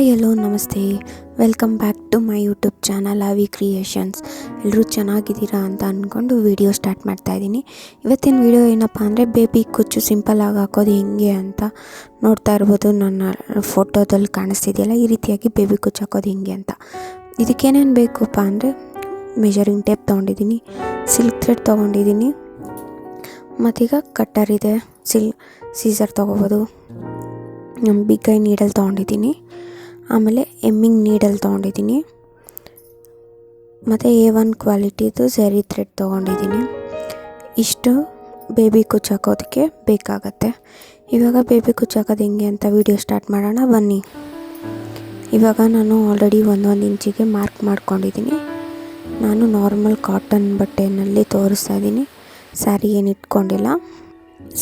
Hi hello ನಮಸ್ತೆ, welcome back to my YouTube channel Avi creations. ಎಲ್ಲರೂ ಚೆನ್ನಾಗಿದ್ದೀರಾ ಅಂತ ಅಂದ್ಕೊಂಡು ವಿಡಿಯೋ ಸ್ಟಾರ್ಟ್ ಮಾಡ್ತಾಯಿದ್ದೀನಿ. ಇವತ್ತಿನ ವಿಡಿಯೋ ಏನಪ್ಪ ಅಂದರೆ ಬೇಬಿ ಕುಚ್ಚು ಸಿಂಪಲ್ಲಾಗಿ ಹಾಕೋದು ಹೆಂಗೆ ಅಂತ ನೋಡ್ತಾ ಇರ್ಬೋದು. ನನ್ನ ಫೋಟೋದಲ್ಲಿ ಕಾಣಿಸ್ತಿದೆಯಲ್ಲ, ಈ ರೀತಿಯಾಗಿ ಬೇಬಿ ಕುಚ್ಚು ಹಾಕೋದು ಹೆಂಗೆ ಅಂತ. ಇದಕ್ಕೇನೇನು ಬೇಕಪ್ಪ ಅಂದರೆ ಮೆಜರಿಂಗ್ ಟೇಪ್ ತೊಗೊಂಡಿದ್ದೀನಿ, ಸಿಲ್ಕ್ ಥ್ರೆಡ್ ತೊಗೊಂಡಿದ್ದೀನಿ, ಮತ್ತೀಗ ಕಟ್ಟರ್ ಇದೆ, ಸೀಸರ್ ತೊಗೋಬೋದು, ಬಿಗ್ ಐ ನೀಡಲ್ ತೊಗೊಂಡಿದ್ದೀನಿ, ಆಮೇಲೆ ಎಮ್ಮಿಂಗ್ ನೀಡಲ್ ತೊಗೊಂಡಿದ್ದೀನಿ, ಮತ್ತು A1 ಕ್ವಾಲಿಟಿದು ಝರಿ ಥ್ರೆಡ್ ತೊಗೊಂಡಿದ್ದೀನಿ. ಇಷ್ಟು ಬೇಬಿ ಕುಚ್ಚು ಹಾಕೋದಕ್ಕೆ ಬೇಕಾಗತ್ತೆ. ಇವಾಗ ಬೇಬಿ ಕುಚ್ಚು ಹಾಕೋದು ಹೆಂಗೆ ಅಂತ ವಿಡಿಯೋ ಸ್ಟಾರ್ಟ್ ಮಾಡೋಣ ಬನ್ನಿ. ಇವಾಗ ನಾನು ಆಲ್ರೆಡಿ ಒಂದೊಂದು ಇಂಚಿಗೆ ಮಾರ್ಕ್ ಮಾಡ್ಕೊಂಡಿದ್ದೀನಿ. ನಾನು ನಾರ್ಮಲ್ ಕಾಟನ್ ಬಟ್ಟೆಯಲ್ಲಿ ತೋರಿಸ್ತಾ ಇದ್ದೀನಿ, ಸ್ಯಾರಿ ಏನು ಇಟ್ಕೊಂಡಿಲ್ಲ.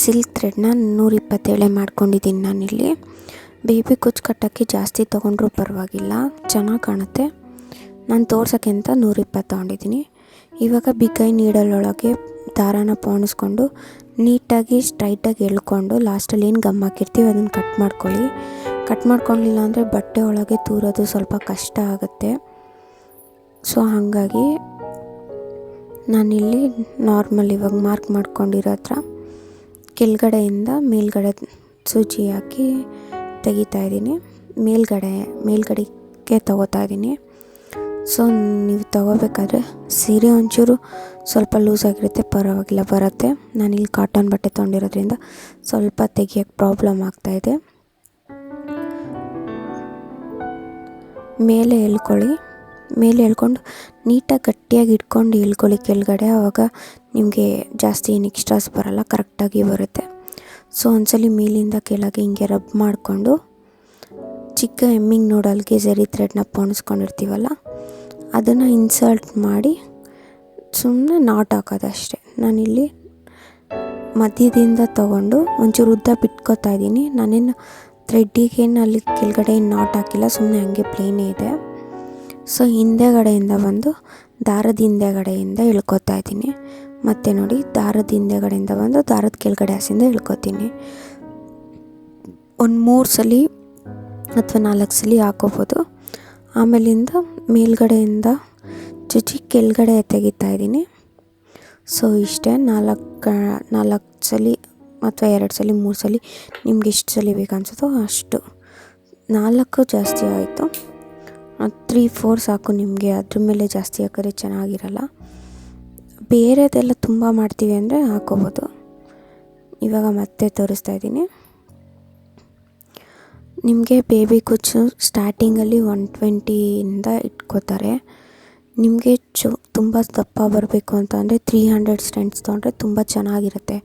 ಸಿಲ್ಕ್ ಥ್ರೆಡ್ನ 127 ಮಾಡ್ಕೊಂಡಿದ್ದೀನಿ ನಾನಿಲ್ಲಿ. ಬೇಬಿ ಕುಚ್ಚು ಕಟ್ಟೋಕ್ಕೆ ಜಾಸ್ತಿ ತೊಗೊಂಡ್ರೂ ಪರವಾಗಿಲ್ಲ, ಚೆನ್ನಾಗಿ ಕಾಣುತ್ತೆ. ನಾನು ತೋರ್ಸೋಕ್ಕೆ ಅಂತ 120 ತೊಗೊಂಡಿದ್ದೀನಿ. ಇವಾಗ ಬಿಗ್ ಐ ನೀಡಲೊಳಗೆ ದಾರಾನ ಪೋಣಿಸ್ಕೊಂಡು ನೀಟಾಗಿ ಸ್ಟ್ರೈಟಾಗಿ ಎಳ್ಕೊಂಡು ಲಾಸ್ಟಲ್ಲಿ ಏನು ಗಮ್ ಹಾಕಿರ್ತೀವಿ ಅದನ್ನು ಕಟ್ ಮಾಡ್ಕೊಳ್ಳಿ. ಕಟ್ ಮಾಡ್ಕೊಳ್ಳಿಲ್ಲ ಅಂದರೆ ಬಟ್ಟೆ ಒಳಗೆ ತೂರೋದು ಸ್ವಲ್ಪ ಕಷ್ಟ ಆಗುತ್ತೆ. ಸೊ ಹಾಗಾಗಿ ನಾನಿಲ್ಲಿ ನಾರ್ಮಲ್ ಇವಾಗ ಮಾರ್ಕ್ ಮಾಡ್ಕೊಂಡಿರೋ ಹತ್ರ ಕೆಳಗಡೆಯಿಂದ ಮೇಲ್ಗಡೆ ಸೂಜಿ ಹಾಕಿ ತೆಗಿತಾ ಇದ್ದೀನಿ. ಮೇಲ್ಗಡೆಗೆ ತಗೋತಾ ಇದ್ದೀನಿ. ಸೊ ನೀವು ತಗೋಬೇಕಾದ್ರೆ ಸೀರೆ ಒಂಚೂರು ಸ್ವಲ್ಪ ಲೂಸ್ ಆಗಿರುತ್ತೆ, ಪರವಾಗಿಲ್ಲ ಬರುತ್ತೆ. ನಾನಿಲ್ಲಿ ಕಾಟನ್ ಬಟ್ಟೆ ತೊಗೊಂಡಿರೋದ್ರಿಂದ ಸ್ವಲ್ಪ ತೆಗಿಯೋಕ್ಕೆ ಪ್ರಾಬ್ಲಮ್ ಆಗ್ತಾಯಿದೆ. ಮೇಲೆ ಎಳ್ಕೊಂಡು ನೀಟಾಗಿ ಗಟ್ಟಿಯಾಗಿ ಇಟ್ಕೊಂಡು ಎಳ್ಕೊಳ್ಳಿ ಕೆಳಗಡೆ. ಆವಾಗ ನಿಮಗೆ ಜಾಸ್ತಿ ಏನು ಎಕ್ಸ್ಟ್ರಾಸ್ ಬರೋಲ್ಲ, ಕರೆಕ್ಟಾಗಿ ಬರುತ್ತೆ. ಸೊ ಒಂದ್ಸಲಿ ಮೇಲಿಂದ ಕೆಳಗೆ ಹಿಂಗೆ ರಬ್ ಮಾಡಿಕೊಂಡು ಚಿಕ್ಕ ಎಮ್ಮಿಂಗ್ ನೋಡಲ್ಗೆ ಝರಿ ಥ್ರೆಡ್ನ ಪೋಣಿಸ್ಕೊಂಡಿರ್ತೀವಲ್ಲ ಅದನ್ನು ಇನ್ಸರ್ಟ್ ಮಾಡಿ ಸುಮ್ಮನೆ ನಾಟ್ ಹಾಕೋದಷ್ಟೆ. ನಾನಿಲ್ಲಿ ಮಧ್ಯದಿಂದ ತೊಗೊಂಡು ಒಂಚೂರು ಉದ್ದ ಬಿಟ್ಕೋತಾ ಇದ್ದೀನಿ. ನಾನೇನು ಥ್ರೆಡ್ಡಿಗೇನು ಅಲ್ಲಿ ಕೆಳಗಡೆ ನಾಟ್ ಹಾಕಿಲ್ಲ, ಸುಮ್ಮನೆ ಹಂಗೆ ಪ್ಲೇನೇ ಇದೆ. ಸೊ ಹಿಂದೆಗಡೆಯಿಂದ ಬಂದು ದಾರದ ಹಿಂದೆಗಡೆಯಿಂದ ಎಳ್ಕೊತಾ ಇದ್ದೀನಿ. ಮತ್ತು ನೋಡಿ, ದಾರದ ಹಿಂದೆಗಡೆಯಿಂದ ಬಂದು ದಾರದ ಕೆಳಗಡೆ ಹಸಿಂದ ಎಳ್ಕೊತೀನಿ. ಒಂದು 3 ಸಲ ಅಥವಾ 4 ಸಲ ಹಾಕೋಬೋದು. ಆಮೇಲಿಂದ ಮೇಲ್ಗಡೆಯಿಂದ ಚುಚ್ಚಿ ಕೆಳಗಡೆ ತೆಗಿತಾ ಇದ್ದೀನಿ. ಸೊ ಇಷ್ಟೇ, 4 ಸಲ ಅಥವಾ 2 ಸಲ 3 ಸಲ ನಿಮ್ಗೆ ಎಷ್ಟು ಸಲ ಬೇಕು ಅನಿಸುತ್ತೋ ಅಷ್ಟು. 4 ಜಾಸ್ತಿ ಆಯಿತು, 3-4 ಸಾಕು ನಿಮಗೆ. ಅದ್ರ ಮೇಲೆ ಜಾಸ್ತಿ ಹಾಕಿದ್ರೆ ಚೆನ್ನಾಗಿರಲ್ಲ. ಬೇರೆದೆಲ್ಲ ತುಂಬ ಮಾಡ್ತೀವಿ ಅಂದರೆ ಹಾಕೋಬೋದು. ಇವಾಗ ಮತ್ತೆ ತೋರಿಸ್ತಾ ಇದ್ದೀನಿ. ನಿಮಗೆ ಬೇಬಿ ಕುಚ್ಚು ಸ್ಟಾರ್ಟಿಂಗಲ್ಲಿ 120ಇಂದ ಇಟ್ಕೋತಾರೆ. ನಿಮಗೆ ತುಂಬ ದಪ್ಪ ಬರಬೇಕು ಅಂತ ಅಂದರೆ 300 ಸ್ಟೆಂಟ್ಸ್ ತೊಗೊಂಡ್ರೆ ತುಂಬ ಚೆನ್ನಾಗಿರುತ್ತೆ.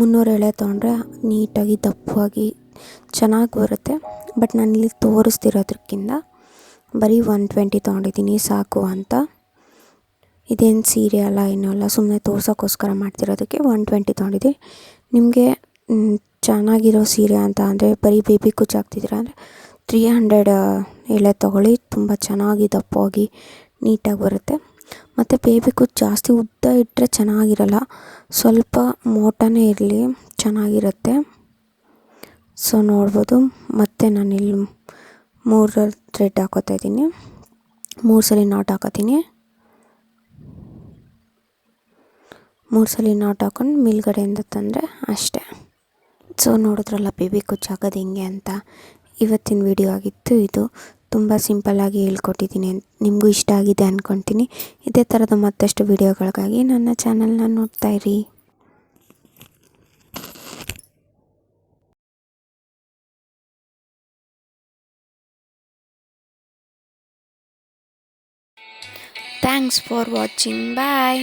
300 ಎಳೆ ತೊಗೊಂಡ್ರೆ ನೀಟಾಗಿ ದಪ್ಪವಾಗಿ ಚೆನ್ನಾಗಿ ಬರುತ್ತೆ. ಬಟ್ ನಾನಿಲ್ಲಿ ತೋರಿಸ್ತಿರೋದಕ್ಕಿಂತ ಬರೀ 120 ತೊಗೊಂಡಿದ್ದೀನಿ ಸಾಕು ಅಂತ. ಇದೇನು ಸೀರೆ ಅಲ್ಲ, ಏನೂ ಅಲ್ಲ, ಸುಮ್ಮನೆ ತೋರ್ಸೋಕ್ಕೋಸ್ಕರ ಮಾಡ್ತಿರೋದಕ್ಕೆ 120 ತೊಗೊಂಡಿದ್ದೀನಿ. ನಿಮಗೆ ಚೆನ್ನಾಗಿರೋ ಸೀರೆ ಅಂತ ಅಂದರೆ ಬರೀ ಬೇಬಿ ಕುಚ್ಚು ಹಾಕ್ತಿದ್ದೀರ ಅಂದರೆ 300 ಎಳೆ ತೊಗೊಳ್ಳಿ. ತುಂಬ ಚೆನ್ನಾಗಿ ದಪ್ಪವಾಗಿ ನೀಟಾಗಿ ಬರುತ್ತೆ. ಮತ್ತು ಬೇಬಿ ಕುಚ್ಚು ಜಾಸ್ತಿ ಉದ್ದ ಇಟ್ಟರೆ ಚೆನ್ನಾಗಿರಲ್ಲ, ಸ್ವಲ್ಪ ಮೋಟನೇ ಇರಲಿ, ಚೆನ್ನಾಗಿರುತ್ತೆ. ಸೊ ನೋಡ್ಬೋದು. ಮತ್ತು ನಾನಿಲ್ಲಿ 3 ಥ್ರೆಡ್ ಹಾಕೋತಾ ಇದ್ದೀನಿ, 3 ಸಲ ನಾಟ್ ಹಾಕೋತೀನಿ. 3 ಸಲ ನಾಟ್ ಹಾಕೊಂಡು ಮೇಲ್ಗಡೆಯಿಂದ ತಂದರೆ ಅಷ್ಟೇ. ಸೊ ನೋಡಿದ್ರಲ್ಲ ಬೇಬಿ ಕುಚ್ಚು ಹಾಕೋದು ಹೆಂಗೆ ಅಂತ. ಇವತ್ತಿನ ವಿಡಿಯೋ ಆಗಿತ್ತು ಇದು. ತುಂಬ ಸಿಂಪಲ್ಲಾಗಿ ಹೇಳ್ಕೊಟ್ಟಿದ್ದೀನಿ. ನಿಮಗೂ ಇಷ್ಟ ಆಗಿದೆ ಅಂದ್ಕೊತೀನಿ. ಇದೇ ಥರದ ಮತ್ತಷ್ಟು ವಿಡಿಯೋಗಳಿಗಾಗಿ ನನ್ನ ಚಾನಲ್ನ ನೋಡ್ತಾಯಿರಿ. Thanks for watching. Bye.